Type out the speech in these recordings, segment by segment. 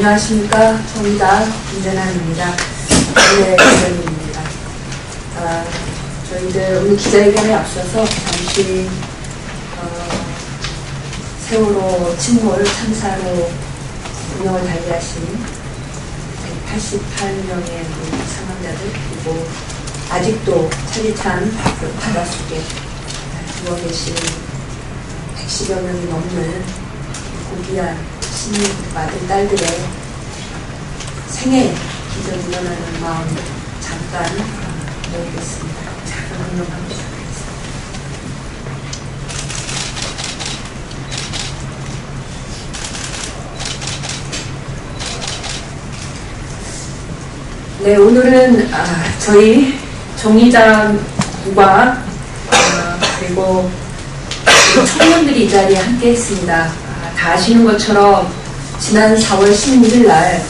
안녕하십니까. 정의당 김재남입니다. 네, 의원입니다. 저희들 오늘 기자회견에 앞서서 잠시 세월호 침몰 참사로 운명을 달리하신 188명의 사망자들, 그리고 아직도 차디찬 바닷속에 누워 계신 110여 명이 넘는 고귀한 신인 아들, 딸들의 생애 기적이 일어나는 마음 잠깐 배우겠습니다. 잠깐 운명하고 시작하겠습니다. 네, 오늘은 저희 정의당과 그리고 청년들이 이 자리에 함께 했습니다. 다 아시는 것처럼 지난 4월 16일 날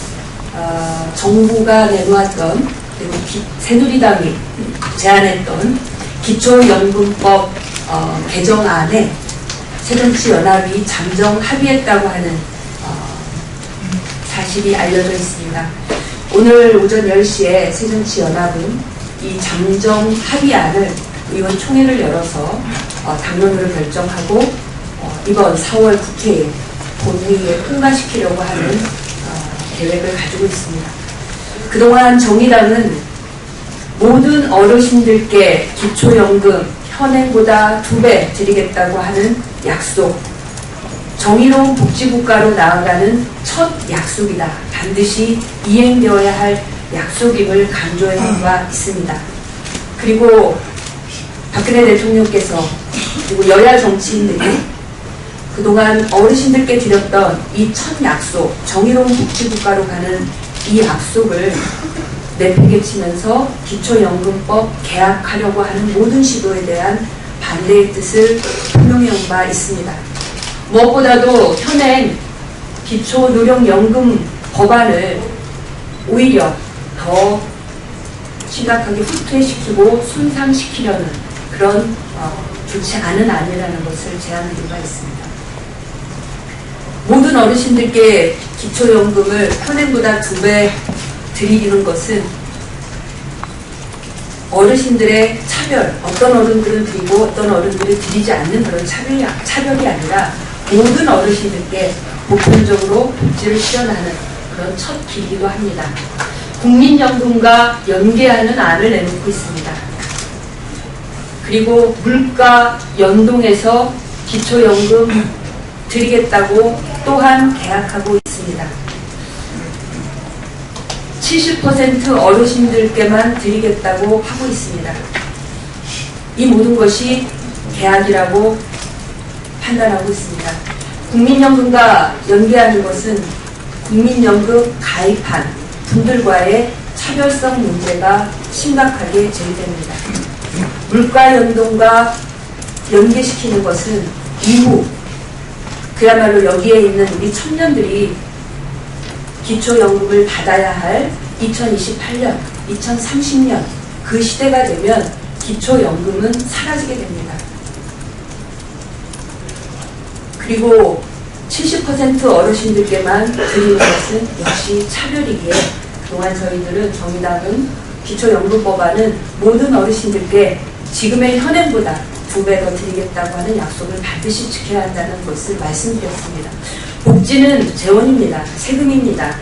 정부가 내놓았던, 그리고 새누리당이 제안했던 기초연금법 개정안에 새정치연합이 잠정 합의했다고 하는 사실이 알려져 있습니다. 오늘 오전 10시에 새정치연합은 이 잠정 합의안을 의원총회를 열어서 당론으로 결정하고 이번 4월 국회에 본회의에 통과시키려고 하는 계획을 가지고 있습니다. 그동안 정의당은 모든 어르신들께 기초연금 현행보다 2배 드리겠다고 하는 약속, 정의로운 복지국가로 나아가는 첫 약속이다, 반드시 이행되어야 할 약속임을 강조해 온 바 있습니다. 그리고 박근혜 대통령께서, 그리고 여야 정치인들이 그동안 어르신들께 드렸던 이 첫 약속, 정의로운 복지국가로 가는 이 약속을 내팽개치면서 기초연금법 개혁하려고 하는 모든 시도에 대한 반대의 뜻을 표명해 온 바 있습니다. 무엇보다도 현행 기초노령연금 법안을 오히려 더 심각하게 후퇴시키고 손상시키려는 그런 좋지 않은 안이라는 것을 제안드린 바 있습니다. 모든 어르신들께 기초연금을 현행보다 2배 드리는 것은 어르신들의 차별, 어떤 어른들은 드리고 어떤 어른들은 드리지 않는 그런 차별이 아니라 모든 어르신들께 보편적으로 복지를 실현하는 그런 첫 길이기도 합니다. 국민연금과 연계하는 안을 내놓고 있습니다. 그리고 물가 연동해서 기초연금 드리겠다고 또한 계약하고 있습니다. 70% 어르신들께만 드리겠다고 하고 있습니다. 이 모든 것이 계약이라고 판단하고 있습니다. 국민연금과 연계하는 것은 국민연금 가입한 분들과의 차별성 문제가 심각하게 제기됩니다. 물가 연동과 연계시키는 것은 이후 그야말로 여기에 있는 우리 청년들이 기초연금을 받아야 할 2028년, 2030년 그 시대가 되면 기초연금은 사라지게 됩니다. 그리고 70% 어르신들께만 드리는 것은 역시 차별이기에 그동안 저희들은 정의당은 기초연금법안은 모든 어르신들께 지금의 현행보다 2배 더 드리겠다고 하는 약속을 반드시 지켜야 한다는 것을 말씀드렸습니다. 복지는 재원입니다. 세금입니다.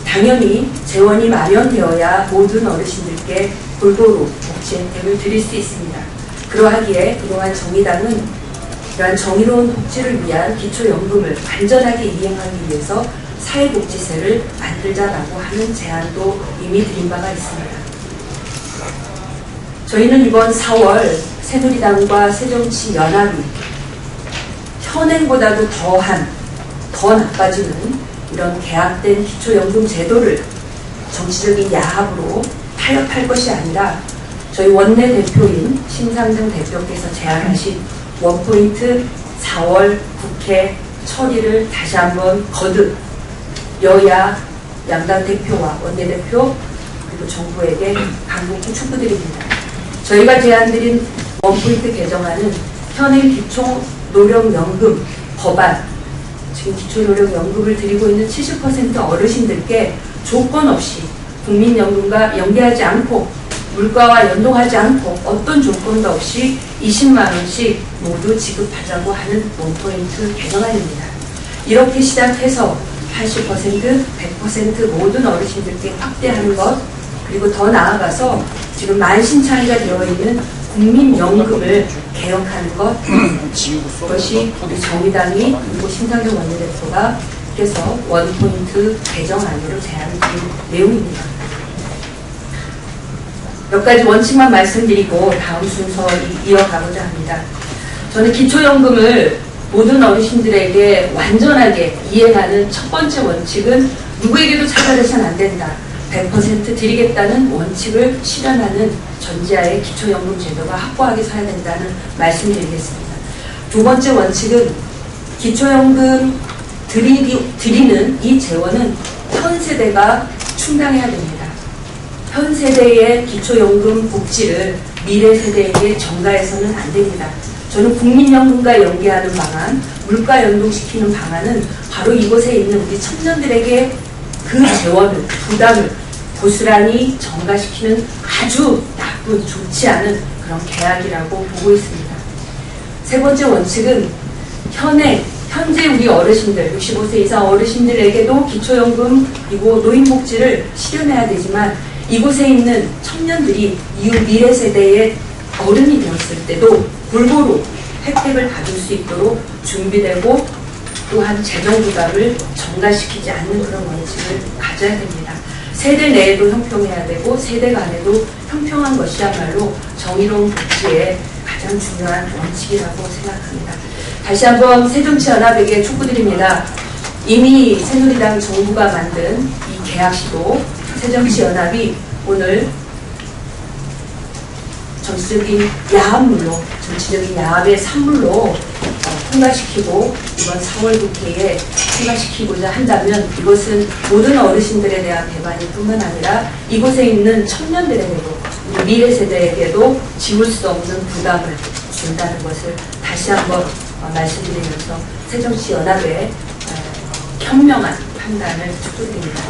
당연히 재원이 마련되어야 모든 어르신들께 골고루 복지 혜택을 드릴 수 있습니다. 그러하기에 그동안 정의당은 이러한 정의로운 복지를 위한 기초연금을 안전하게 이행하기 위해서 사회복지세를 만들자라고 하는 제안도 이미 드린 바가 있습니다. 저희는 이번 4월 새누리당과 새정치연합이 현행보다도 더 나빠지는 이런 개혁된 기초연금 제도를 정치적인 야합으로 타협할 것이 아니라 저희 원내대표인 심상정 대표께서 제안하신 원포인트 4월 국회 처리를 다시 한번 거듭 여야 양당 대표와 원내대표 그리고 정부에게 강력히 촉구드립니다. 저희가 제안드린 원포인트 개정안은 현행 기초노령연금 법안 지금 기초노령연금을 드리고 있는 70% 어르신들께 조건 없이 국민연금과 연계하지 않고 물가와 연동하지 않고 어떤 조건도 없이 20만 원씩 모두 지급하자고 하는 원포인트 개정안입니다. 이렇게 시작해서 80%, 100% 모든 어르신들께 확대하는 것, 그리고 더 나아가서 지금 만신창이가 되어 있는 국민연금을 개혁하는 것, 그것이 우리 정의당이 그리고 신상경 원내대표가 그래서 원포인트 개정안으로 제안을 드린 내용입니다. 몇 가지 원칙만 말씀드리고 다음 순서 이어가고자 합니다. 저는 기초연금을 모든 어르신들에게 완전하게 이행하는 첫 번째 원칙은 누구에게도 차별해서는 안 된다. 100% 드리겠다는 원칙을 실현하는 전제하에 기초연금 제도가 확고하게 서야 된다는 말씀드리겠습니다. 두 번째 원칙은 기초연금 드리는 이 재원은 현 세대가 충당해야 됩니다. 현 세대의 기초연금 복지를 미래 세대에게 전가해서는 안 됩니다. 저는 국민연금과 연계하는 방안, 물가 연동시키는 방안은 바로 이곳에 있는 우리 청년들에게 그 재원을, 부담을 고스란히 전가시키는 아주 나쁜, 좋지 않은 그런 계약이라고 보고 있습니다. 세 번째 원칙은 현재 우리 어르신들, 65세 이상 어르신들에게도 기초연금 그리고 노인복지를 실현해야 되지만 이곳에 있는 청년들이 이후 미래 세대의 어른이 되었을 때도 골고루 혜택을 받을 수 있도록 준비되고 또한 재정 부담을 전가시키지 않는 그런 원칙을 가져야 됩니다. 세대 내에도 형평해야 되고 세대 간에도 형평한 것이야말로 정의로운 복지의 가장 중요한 원칙이라고 생각합니다. 다시 한번 새정치연합에게 촉구드립니다. 이미 새누리당 정부가 만든 이 계약시도 새정치연합이 오늘 정치적인 야합물로, 정치적인 야합의 산물로 통과시키고 이번 4월 국회에 통과시키고자 한다면 이것은 모든 어르신들에 대한 배반일 뿐만 아니라 이곳에 있는 청년들에게도 우리 미래 세대에게도 지울 수 없는 부담을 준다는 것을 다시 한번 말씀드리면서 새정치연합의 현명한 판단을 촉구드립니다.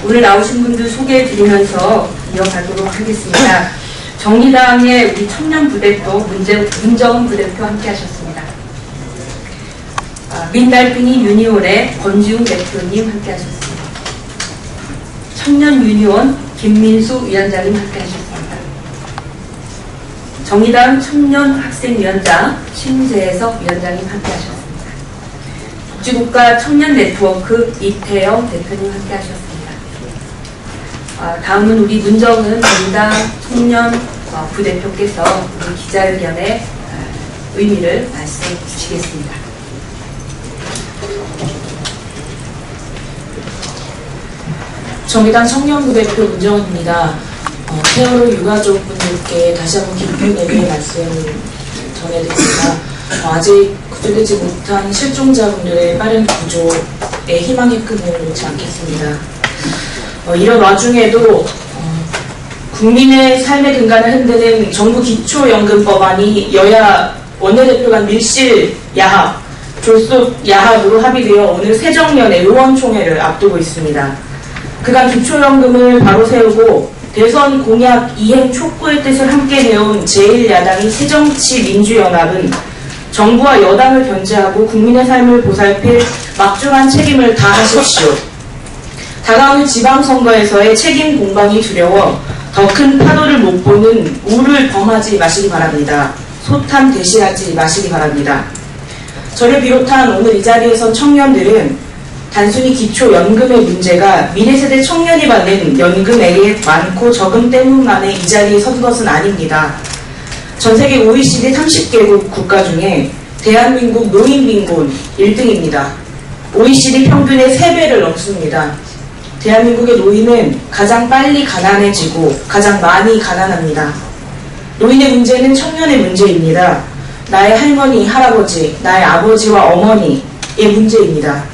오늘 나오신 분들 소개해드리면서 이어가도록 하겠습니다. 정의당의 우리 청년 부대표 문정은 부대표 함께 하셨습니다. 민달팽이 유니온의 권지웅 대표님 함께 하셨습니다. 청년 유니온 김민수 위원장님 함께 하셨습니다. 정의당 청년학생위원장 신재석 위원장님 함께 하셨습니다. 복지국가 청년 네트워크 이태영 대표님 함께 하셨습니다. 다음은 우리 문정은 정의당 청년 부대표께서 우리 기자회견의 의미를 말씀해 주시겠습니다. 정의당 청년부대표 문정은입니다. 세월호 유가족분들께 다시 한번 깊은 의미의 말씀 전해드립니다. 아직 구조되지 못한 실종자분들의 빠른 구조에 희망의 끈을 놓지 않겠습니다. 이런 와중에도 국민의 삶의 근간을 흔드는 정부 기초연금법안이 여야 원내대표 간 밀실 야합, 졸속 야합으로 합의되어 오늘 새정연의 의원총회를 앞두고 있습니다. 그간 기초연금을 바로 세우고 대선 공약 이행 촉구의 뜻을 함께 내온 제1야당인 새정치민주연합은 정부와 여당을 견제하고 국민의 삶을 보살필 막중한 책임을 다하십시오. 다가오는 지방선거에서의 책임 공방이 두려워 더 큰 파도를 못 보는 우를 범하지 마시기 바랍니다. 소탐 대시하지 마시기 바랍니다. 저를 비롯한 오늘 이 자리에선 청년들은 단순히 기초연금의 문제가 미래세대 청년이 받는 연금액의 많고 적음 때문만에 이 자리에 선 것은 아닙니다. 전세계 OECD 30개국 국가 중에 대한민국 노인빈곤 1등입니다. OECD 평균의 3배를 넘습니다. 대한민국의 노인은 가장 빨리 가난해지고 가장 많이 가난합니다. 노인의 문제는 청년의 문제입니다. 나의 할머니, 할아버지, 나의 아버지와 어머니의 문제입니다.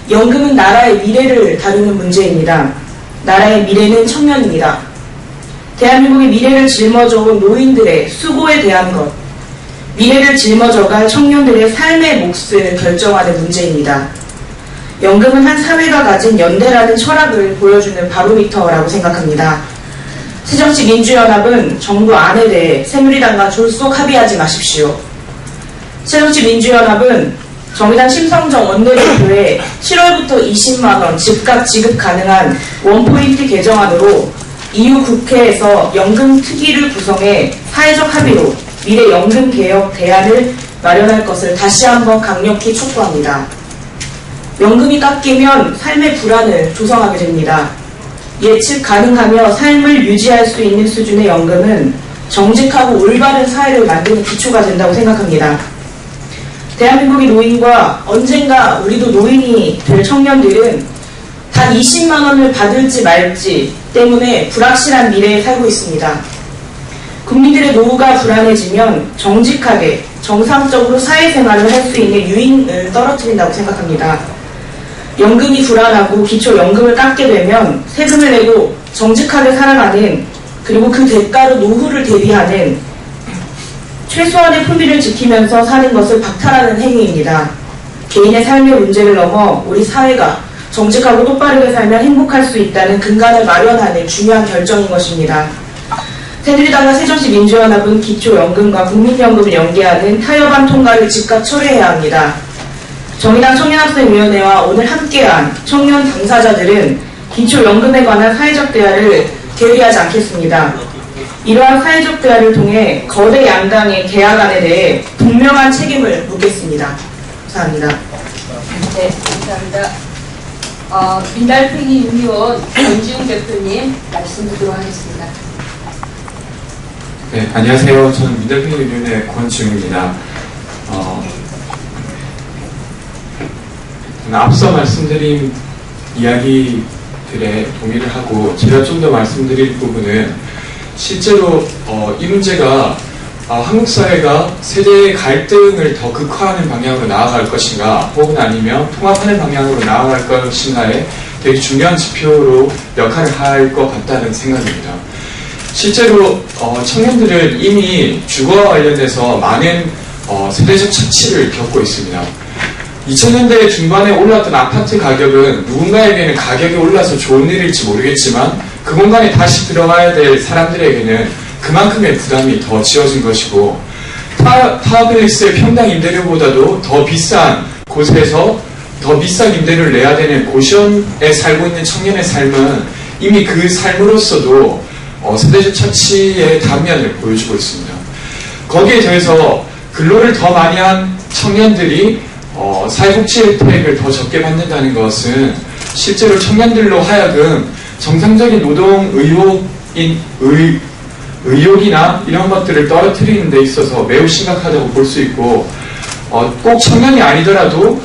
연금은 나라의 미래를 다루는 문제입니다. 나라의 미래는 청년입니다. 대한민국의 미래를 짊어져온 노인들의 수고에 대한 것, 미래를 짊어져갈 청년들의 삶의 몫을 결정하는 문제입니다. 연금은 한 사회가 가진 연대라는 철학을 보여주는 바로미터라고 생각합니다. 새정치민주연합은 정부 안에 대해 새누리당과 졸속 합의하지 마십시오. 새정치민주연합은 정의당 심성정 원내대표의 7월부터 20만원 즉각 지급 가능한 원포인트 개정안으로 이후 국회에서 연금 특위를 구성해 사회적 합의로 미래 연금 개혁 대안을 마련할 것을 다시 한번 강력히 촉구합니다. 연금이 깎이면 삶의 불안을 조성하게 됩니다. 예측 가능하며 삶을 유지할 수 있는 수준의 연금은 정직하고 올바른 사회를 만드는 기초가 된다고 생각합니다. 대한민국의 노인과 언젠가 우리도 노인이 될 청년들은 단 20만 원을 받을지 말지 때문에 불확실한 미래에 살고 있습니다. 국민들의 노후가 불안해지면 정직하게 정상적으로 사회생활을 할 수 있는 유인을 떨어뜨린다고 생각합니다. 연금이 불안하고 기초연금을 깎게 되면 세금을 내고 정직하게 살아가는, 그리고 그 대가로 노후를 대비하는 최소한의 품위를 지키면서 사는 것을 박탈하는 행위입니다. 개인의 삶의 문제를 넘어 우리 사회가 정직하고 똑바르게 살면 행복할 수 있다는 근간을 마련하는 중요한 결정인 것입니다. 새누리당과 새정치민주연합은 기초연금과 국민연금을 연계하는 타협안 통과를 즉각 철회해야 합니다. 정의당 청년학생위원회와 오늘 함께한 청년 당사자들은 기초연금에 관한 사회적 대화를 게을리하지 않겠습니다. 이러한 사회적 대화를 통해 거대 양당의 계약안에 대해 분명한 책임을 묻겠습니다. 감사합니다. 네, 감사합니다. 민달팽이 유니온 권지웅 대표님 말씀 듣도록 하겠습니다. 네, 안녕하세요. 저는 민달팽이 유니온의 권지웅입니다. 앞서 말씀드린 이야기들에 동의를 하고 제가 좀 더 말씀드릴 부분은 실제로 이 문제가 한국 사회가 세대의 갈등을 더 극화하는 방향으로 나아갈 것인가 혹은 아니면 통합하는 방향으로 나아갈 것인가에 되게 중요한 지표로 역할을 할 것 같다는 생각입니다. 실제로 청년들은 이미 주거와 관련해서 많은 세대적 차치를 겪고 있습니다. 2000년대 중반에 올랐던 아파트 가격은 누군가에게는 가격이 올라서 좋은 일일지 모르겠지만 그 공간에 다시 들어가야 될 사람들에게는 그만큼의 부담이 더 지어진 것이고, 타워빌리스의 평당 임대료보다도 더 비싼 곳에서 더 비싼 임대료를 내야 되는 고시원에 살고 있는 청년의 삶은 이미 그 삶으로서도 세대적 차치의 단면을 보여주고 있습니다. 거기에 더해서 근로를 더 많이 한 청년들이 사회복지 혜택을 더 적게 받는다는 것은 실제로 청년들로 하여금 정상적인 노동 의욕이나 이런 것들을 떨어뜨리는 데 있어서 매우 심각하다고 볼 수 있고, 꼭 청년이 아니더라도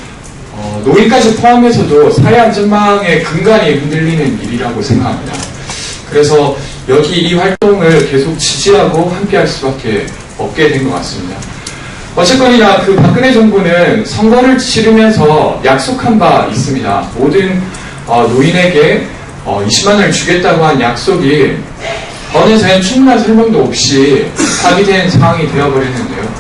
노인까지 포함해서도 사회 안전망의 근간이 흔들리는 일이라고 생각합니다. 그래서 여기 이 활동을 계속 지지하고 함께할 수밖에 없게 된 것 같습니다. 어쨌거나 그 박근혜 정부는 선거를 치르면서 약속한 바 있습니다. 모든 노인에게 20만 원을 주겠다고 한 약속이 어느새 충분한 설명도 없이 파기된 상황이 되어버렸는데요.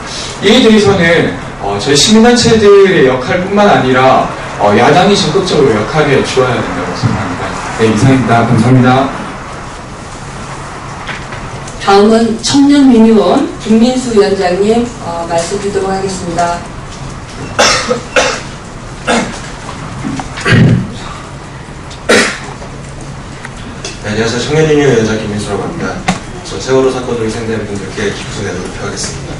이에 대해서는 저희 시민단체들의 역할뿐만 아니라 야당이 적극적으로 역할해 주어야 된다고 생각합니다. 네, 이상입니다. 감사합니다. 다음은 청년민의원 김민수 위원장님 말씀 듣도록 하겠습니다. 네, 안녕하세요. 청년유니온 위원장 김민수라고 합니다. 저 세월호 사건으로 희생된 분들께 기부서 내도록 하겠습니다.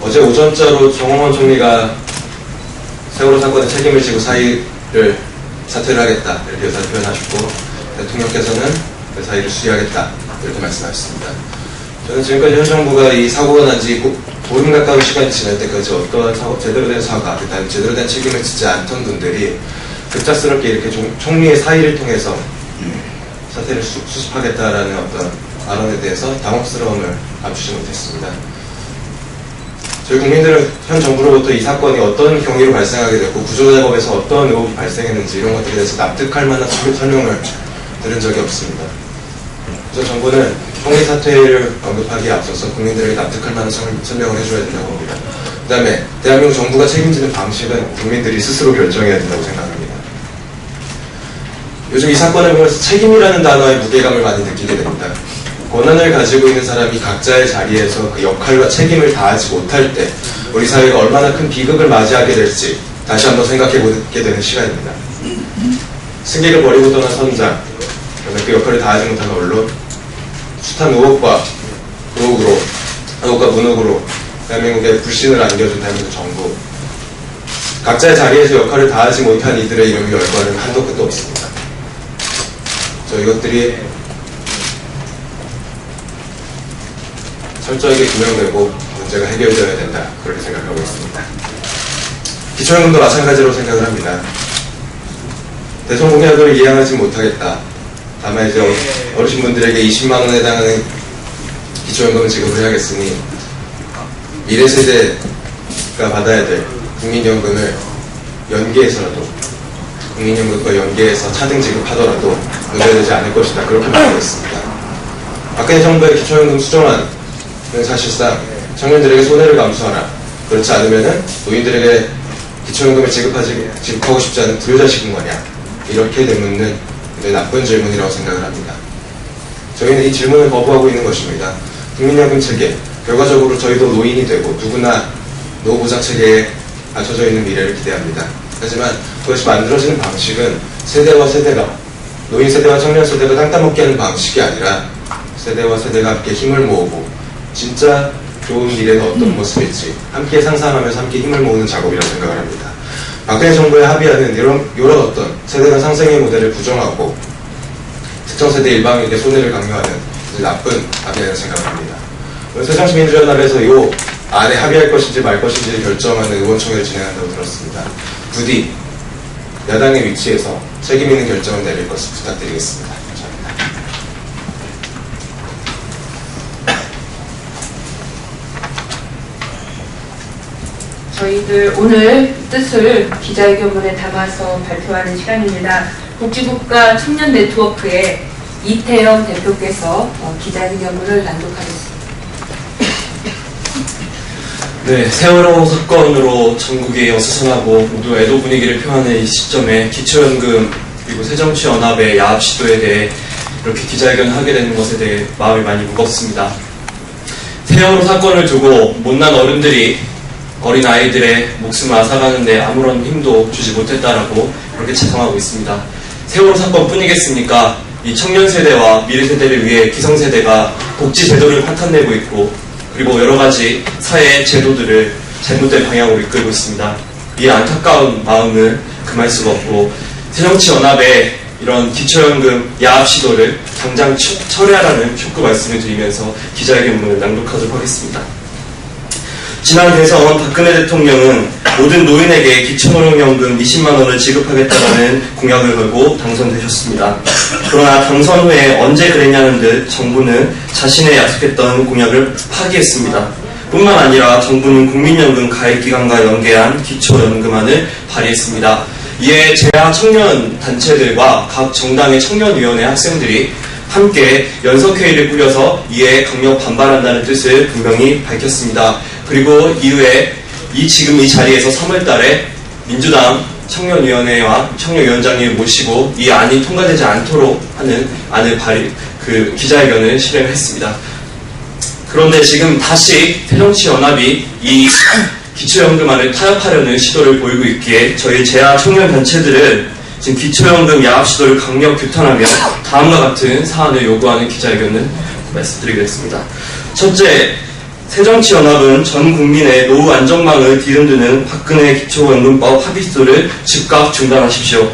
어제 오전자로 정홍원 총리가 세월호 사건의 책임을 지고 사퇴를 하겠다 이렇게 의사를 표현하셨고, 대통령께서는 그 사의를 수리하겠다 이렇게 말씀하셨습니다. 저는 지금까지 현 정부가 이 사고가 난 지 보름 가까운 시간이 지날 때까지 어떠한 제대로 된 사과, 그다음에 제대로 된 책임을 지지 않던 분들이 급작스럽게 이렇게 총리의 사의를 통해서 사태를 수습하겠다라는 어떤 발언에 대해서 당혹스러움을 감추지 못했습니다. 저희 국민들은 현 정부로부터 이 사건이 어떤 경위로 발생하게 됐고 구조작업에서 어떤 의혹이 발생했는지 이런 것들에 대해서 납득할 만한 설명을 들은 적이 없습니다. 그래서 정부는 총리 사퇴를 언급하기에 앞서서 국민들에게 납득할 만한 설명을 해줘야 된다고 봅니다. 그 다음에 대한민국 정부가 책임지는 방식은 국민들이 스스로 결정해야 된다고 생각합니다. 요즘 이 사건을 보면서 책임이라는 단어의 무게감을 많이 느끼게 됩니다. 권한을 가지고 있는 사람이 각자의 자리에서 그 역할과 책임을 다하지 못할 때 우리 사회가 얼마나 큰 비극을 맞이하게 될지 다시 한번 생각해보게 되는 시간입니다. 승객을 버리고 떠난 선장, 그다음에 그 역할을 다하지 못한 언론, 숱한 의혹과 문혹으로 대한민국에 불신을 안겨준 대한민국 정부, 각자의 자리에서 역할을 다하지 못한 이들의 이름이 열거하는 한도 끝도 없습니다. 이것들이 철저하게 규명되고 문제가 해결되어야 된다, 그렇게 생각하고 있습니다. 기초연금도 마찬가지로 생각을 합니다. 대선 공약을 이행하지 못하겠다. 다만 이제 어르신분들에게 20만 원에 해당하는 기초연금을 지급을 해야겠으니 미래 세대가 받아야 될 국민연금을 연계해서라도 국민연금과 연계해서 차등 지급하더라도 문제되지 않을 것이다, 그렇게 말하고 있습니다. 박근혜 정부의 기초연금 수정안은 사실상 청년들에게 손해를 감수하라, 그렇지 않으면은 노인들에게 기초연금을 지급하고 싶지 않은 불효자식인 거냐, 이렇게 되묻는 굉장히 나쁜 질문이라고 생각을 합니다. 저희는 이 질문을 거부하고 있는 것입니다. 국민연금 체계, 결과적으로 저희도 노인이 되고 누구나 노후보장 체계에 갖춰져 있는 미래를 기대합니다. 하지만 그것이 만들어지는 방식은 세대와 세대가, 노인 세대와 청년 세대가 땅따먹게 하는 방식이 아니라 세대와 세대가 함께 힘을 모으고 진짜 좋은 미래는 어떤 모습일지 함께 상상하면서 함께 힘을 모으는 작업이라고 생각을 합니다. 박근혜 정부의 합의안은 이런 어떤 세대 간 상생의 모델을 부정하고 특정 세대 일방에게 손해를 강요하는 나쁜 합의안을 생각합니다. 새정치민주연합에서 이 안에 합의할 것인지 말 것인지를 결정하는 의원총회를 진행한다고 들었습니다. 부디 야당의 위치에서 책임 있는 결정을 내릴 것을 부탁드리겠습니다. 감사합니다. 저희들 오늘 뜻을 기자회견문에 담아서 발표하는 시간입니다. 복지국가 청년 네트워크의 이태영 대표께서 기자회견문을 낭독하겠습니다. 네, 세월호 사건으로 전국이 어수선하고 모두 애도 분위기를 표하는 이 시점에 기초연금 그리고 새정치연합의 야합 시도에 대해 이렇게 기자회견을 하게 되는 것에 대해 마음이 많이 무겁습니다. 세월호 사건을 두고 못난 어른들이 어린 아이들의 목숨을 앗아가는데 아무런 힘도 주지 못했다라고 그렇게 자성하고 있습니다. 세월호 사건뿐이겠습니까? 이 청년 세대와 미래 세대를 위해 기성세대가 복지 제도를 파탄내고 있고 그리고 여러 가지 사회 제도들을 잘못된 방향으로 이끌고 있습니다. 이 안타까운 마음을 금할 수가 없고 새정치연합의 이런 기초연금 야합 시도를 당장 철회하라는 촉구 말씀을 드리면서 기자회견문을 낭독하도록 하겠습니다. 지난 대선 박근혜 대통령은 모든 노인에게 기초노령연금 20만 원을 지급하겠다는 공약을 걸고 당선되셨습니다. 그러나 당선 후에 언제 그랬냐는 듯 정부는 자신의 약속했던 공약을 파기했습니다. 뿐만 아니라 정부는 국민연금 가입기간과 연계한 기초연금안을 발의했습니다. 이에 재하 청년 단체들과 각 정당의 청년위원회 학생들이 함께 연석회의를 꾸려서 이에 강력 반발한다는 뜻을 분명히 밝혔습니다. 그리고 이후에 지금 이 자리에서 3월달에 민주당 청년위원회와 청년위원장님을 모시고 이 안이 통과되지 않도록 하는 안을 기자회견을 실행을 했습니다. 그런데 지금 다시 새정치연합이 이 기초연금안을 타협하려는 시도를 보이고 있기에 저희 재하 청년단체들은 지금 기초연금 야합 시도를 강력 규탄하며 다음과 같은 사안을 요구하는 기자회견을 말씀드리겠습니다. 첫째, 새정치연합은 전 국민의 노후 안전망을 뒤흔드는 박근혜 기초연금법 합의수를 즉각 중단하십시오.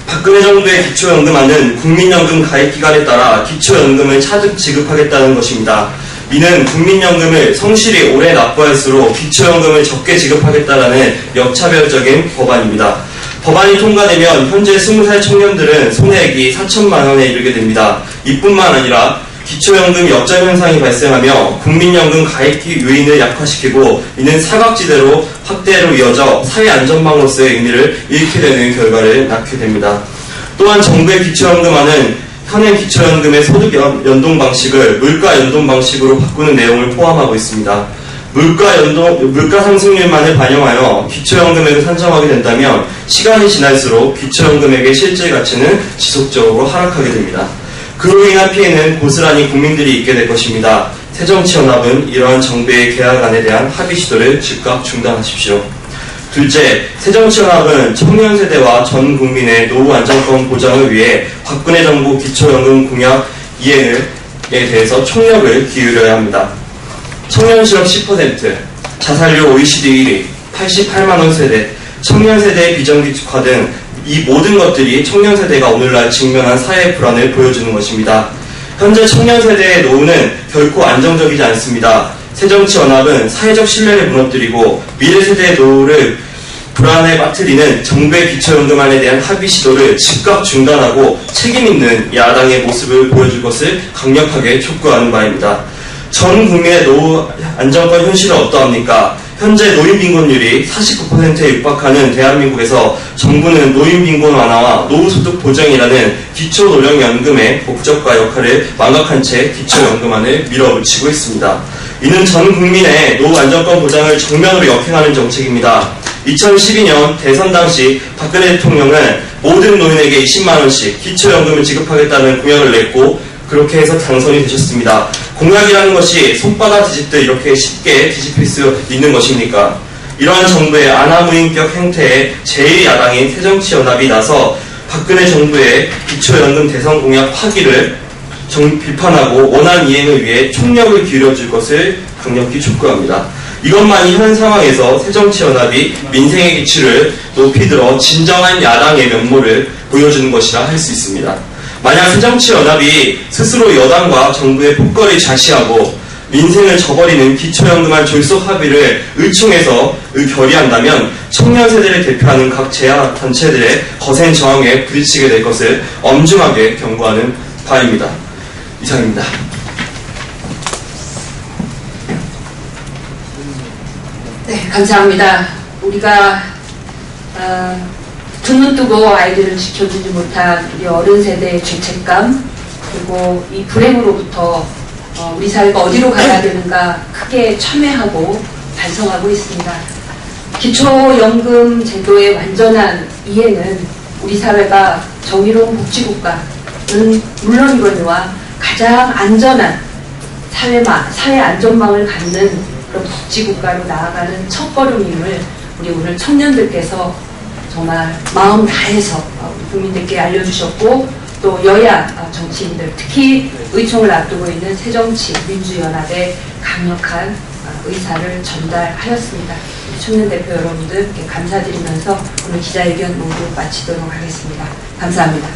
박근혜 정부의 기초연금안은 국민연금 가입기간에 따라 기초연금을 차등 지급하겠다는 것입니다. 이는 국민연금을 성실히 오래 납부할수록 기초연금을 적게 지급하겠다는 역차별적인 법안입니다. 법안이 통과되면 현재 20살 청년들은 손해액이 4천만 원에 이르게 됩니다. 이뿐만 아니라 기초연금 역전 현상이 발생하며 국민연금 가입기 요인을 약화시키고 이는 사각지대로 확대로 이어져 사회 안전망으로서의 의미를 잃게 되는 결과를 낳게 됩니다. 또한 정부의 기초연금안은 현행 기초연금의 소득 연동 방식을 물가 연동 방식으로 바꾸는 내용을 포함하고 있습니다. 물가 상승률만을 반영하여 기초연금액을 산정하게 된다면 시간이 지날수록 기초연금액의 실질 가치는 지속적으로 하락하게 됩니다. 그로 인한 피해는 고스란히 국민들이 입게 될 것입니다. 새정치연합은 이러한 정부의 계약안에 대한 합의 시도를 즉각 중단하십시오. 둘째, 새정치연합은 청년세대와 전 국민의 노후 안정권 보장을 위해 박근혜 정부 기초연금 공약 이행에 대해서 총력을 기울여야 합니다. 청년 실업 10%, 자살률 OECD 1위, 88만원 세대, 청년세대의 비정규직화 등 이 모든 것들이 청년세대가 오늘날 직면한 사회 불안을 보여주는 것입니다. 현재 청년세대의 노후는 결코 안정적이지 않습니다. 새정치연합은 사회적 신뢰를 무너뜨리고 미래세대의 노후를 불안에 빠뜨리는 정부의 기초연금안에 대한 합의 시도를 즉각 중단하고 책임있는 야당의 모습을 보여줄 것을 강력하게 촉구하는 바입니다. 전 국민의 노후 안정권 현실은 어떠합니까? 현재 노인빈곤율이 49%에 육박하는 대한민국에서 정부는 노인빈곤 완화와 노후소득 보장이라는 기초노령연금의 목적과 역할을 망각한 채 기초연금안을 밀어붙이고 있습니다. 이는 전 국민의 노후 안정권 보장을 정면으로 역행하는 정책입니다. 2012년 대선 당시 박근혜 대통령은 모든 노인에게 20만원씩 기초연금을 지급하겠다는 공약을 냈고 그렇게 해서 당선이 되셨습니다. 공약이라는 것이 손바닥 뒤집듯 이렇게 쉽게 뒤집힐 수 있는 것입니까? 이러한 정부의 아나무인격 행태에 제1야당인 새정치연합이 나서 박근혜 정부의 기초연금 대선 공약 파기를 비판하고 원안 이행을 위해 총력을 기울여줄 것을 강력히 촉구합니다. 이것만이 현 상황에서 새정치연합이 민생의 기치를 높이 들어 진정한 야당의 면모를 보여주는 것이라 할 수 있습니다. 만약 새정치연합이 스스로 여당과 정부의 폭거를 좌시하고 민생을 저버리는 기초연금안 졸속 합의를 의총에서 결의한다면 청년세대를 대표하는 각 제야단체들의 거센 저항에 부딪히게 될 것을 엄중하게 경고하는 바입니다. 이상입니다. 네, 감사합니다. 우리가 두 눈 뜨고 아이들을 지켜주지 못한 우리 어른 세대의 죄책감, 그리고 이 불행으로부터 우리 사회가 어디로 가야 되는가 크게 참회하고 반성하고 있습니다. 기초연금 제도의 완전한 이해는 우리 사회가 정의로운 복지국가는 물론이거니와 가장 안전한 사회 안전망을 갖는 그런 복지국가로 나아가는 첫걸음임을 우리 오늘 청년들께서 정말 마음 다해서 국민들께 알려주셨고 또 여야 정치인들 특히 의총을 앞두고 있는 새정치민주연합의 강력한 의사를 전달하였습니다. 청년 대표 여러분들께 감사드리면서 오늘 기자회견 모두 마치도록 하겠습니다. 감사합니다.